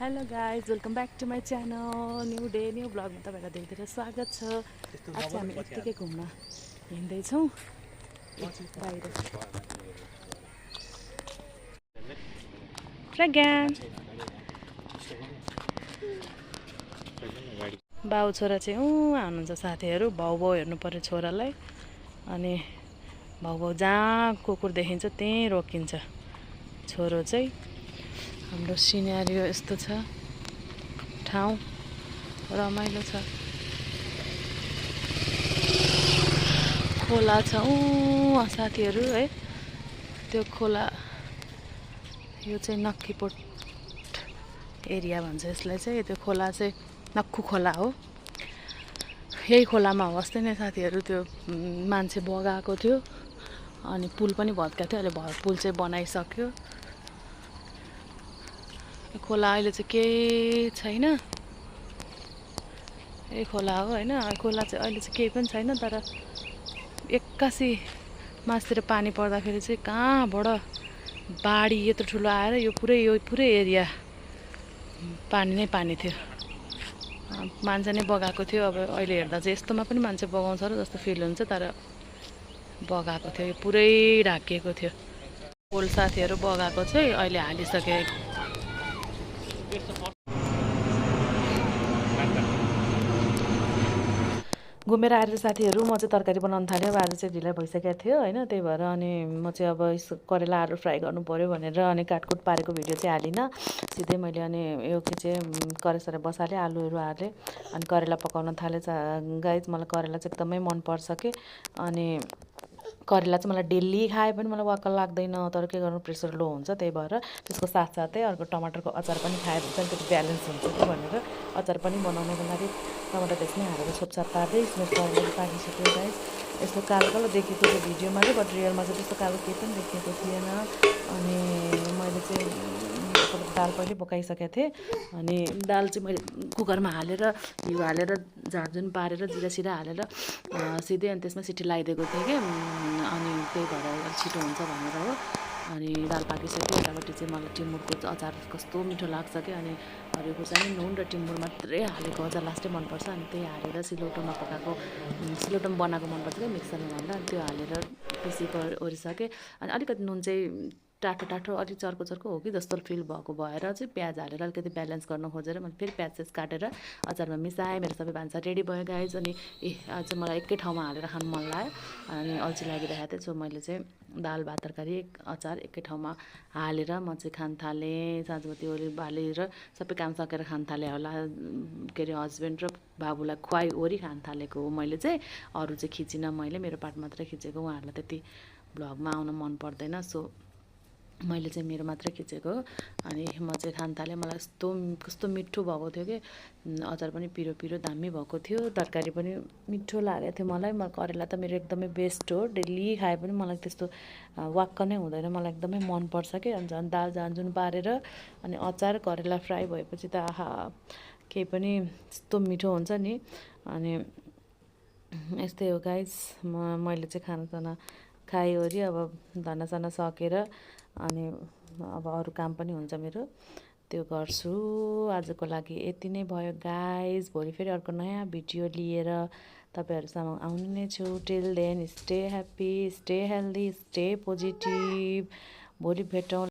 Hello guys welcome back to my channel new day new ब्लगमा तपाईँलाई धेरै धेरै स्वागत छ। आज चाहिँ हामी यत्तिकै घुम्न हिँड्दैछौँ बाहिर। प्रज्ञान बाउ छोरा चाहिँ हुनुहुन्छ साथीहरू। भाउ भाउ हेर्नु पर्यो छोरालाई। अनि भाउ भाउ जहाँ कुकुर देखिन्छ त्यहीँ रोकिन्छ। छोरो चाहिँ हाम्रो सिनेरियो यस्तो छ। ठाउँ रमाइलो छ। खोला छ साथीहरू है। त्यो खोला यो चाहिँ नक्खीपोट एरिया भन्छ यसलाई चाहिँ। त्यो खोला चाहिँ नक्खु खोला हो। यही खोलामा हो अस्ति नै साथीहरू त्यो मान्छे बगाएको थियो। अनि पुल पनि भत्काएको थियो। अहिले पुल चाहिँ बनाइसक्यो। खोला अहिले चाहिँ केही छैन। यही खोला हो होइन। खोला चाहिँ अहिले चाहिँ केही पनि छैन। तर एक्कासी मासतिर पानी पर्दाखेरि चाहिँ कहाँबाट बाढी यत्रो ठुलो आएर यो पुरै एरिया पानी नै पानी थियो। मान्छे नै बगाएको थियो। अब अहिले हेर्दा चाहिँ यस्तोमा पनि मान्छे बगाउँछ र जस्तो फिल हुन्छ। तर बगाएको थियो। यो पुरै ढाकिएको थियो। पोल साथीहरू बगाएको चाहिँ अहिले हालिसके। घुमेर आएर साथीहरू म चाहिँ तरकारी बनाउन थालेँ। अब आज चाहिँ ढिला भइसकेको थियो होइन। त्यही भएर अनि म चाहिँ अब करेला आलु फ्राई गर्नु पऱ्यो भनेर अनि काटकुट पारेको भिडियो चाहिँ हालिनँ। सिधै मैले अनि यो के चाहिँ कराइसरे बसालेँ, आलुहरू हालेँ अनि करेला पकाउन थालेँ। गाइज मलाई करेला चाहिँ एकदमै मनपर्छ कि। अनि करेला चाहिँ मलाई डेली खाए पनि मलाई वाक्क लाग्दैन। तर के गर्नु प्रेसर लो हुन्छ। त्यही भएर त्यसको साथसाथै अर्को टमाटरको अचार पनि खायो भने चाहिँ त्यो ब्यालेन्स हुन्छ कि भनेर अचार पनि बनाउनको लागि टमाटर त्यसमै हालेर छोपछाप पार्दै करेला पाकिसक्यो गाइस। यस्तो कालो कालो देखेको थियो भिडियोमा चाहिँ, बट रियलमा चाहिँ त्यस्तो कालो केही पनि देखेको थिएन। अनि मैले चाहिँ दाल पहिले पकाइसकेको थिएँ। अनि दाल चाहिँ मैले कुकरमा हालेर घिउ हालेर झारझुन पारेर जिरा हालेर सिधै अनि त्यसमा सिटी लगाइदिएको थिएँ कि। अनि त्यही भएर छिटो हुन्छ भनेर हो। अनि दाल पाकिसक्यो। यतापट्टि चाहिँ मलाई टिमुरको अचार कस्तो मिठो लाग्छ कि। अनि हरियो खुर्सानी नुन र टिमुर मात्रै हालेको अचार लास्टै मनपर्छ। अनि त्यही हालेर सिलौटोमा पकाएको सिलौटोमा बनाएको मनपर्छ क्या मिक्सरमा भन्दा। अनि त्यो हालेर पिसी ओरिसकेँ। अनि अलिकति नुन चाहिँ टाठो टाठो अलिक चर्को चर्को हो कि जस्तो फिल भएको भएर चाहिँ प्याज हालेर अलिकति ब्यालेन्स गर्न खोजेर मैले फेरि प्याज काटेर अचारमा मिसाएँ। मेरो सबै भान्सा रेडी भयो गाइज। अनि आज मलाई एकै ठाउँमा हालेर खानु मन लाग्यो। अनि अल्छी लागिरहेको थियो। सो मैले चाहिँ दाल भात तरकारी अचार एकै ठाउँमा हालेर म चाहिँ खान थालेँ। साँझबत्ती ओरि बालेर सबै काम सकेर खान थालेँ होला। के अरे हस्बेन्ड र बाबुलाई खुवाइओरी खान थालेको हो मैले चाहिँ। अरू चाहिँ खिचिनँ मैले, मेरो पार्ट मात्रै खिचेको। उहाँहरूलाई त्यति भ्लगमा आउन मन पर्दैन। सो मैले चाहिँ मेरो मात्रै खिचेको हो। अनि म चाहिँ खान थालेँ। मलाई कस्तो मिठो भएको थियो कि। अचार पनि पिरो पिरो दामी भएको थियो। तरकारी पनि मिठो लागेको थियो मलाई। करेला त मेरो एकदमै बेस्ट हो। डेली खाए पनि मलाई त्यस्तो वाक्क नै हुँदैन। मलाई एकदमै मनपर्छ कि। अनि झन् दाल झानझुन पारेर अनि अचार करेला फ्राई भएपछि त आहा केही पनि यस्तो मिठो हुन्छ नि। अनि यस्तै हो गाइस। मैले चाहिँ खानासाना खाइओरी अब धनासाना सकेर अनि अब अरू काम पनि हुन्छ मेरो, त्यो गर्छु। आजको लागि यति नै भयो गाइज। भोलि फेरि अर्को नयाँ भिडियो लिएर तपाईँहरूसँग आउने नै छु। Till then stay happy, stay healthy, stay positive. भोलि भेटौँ।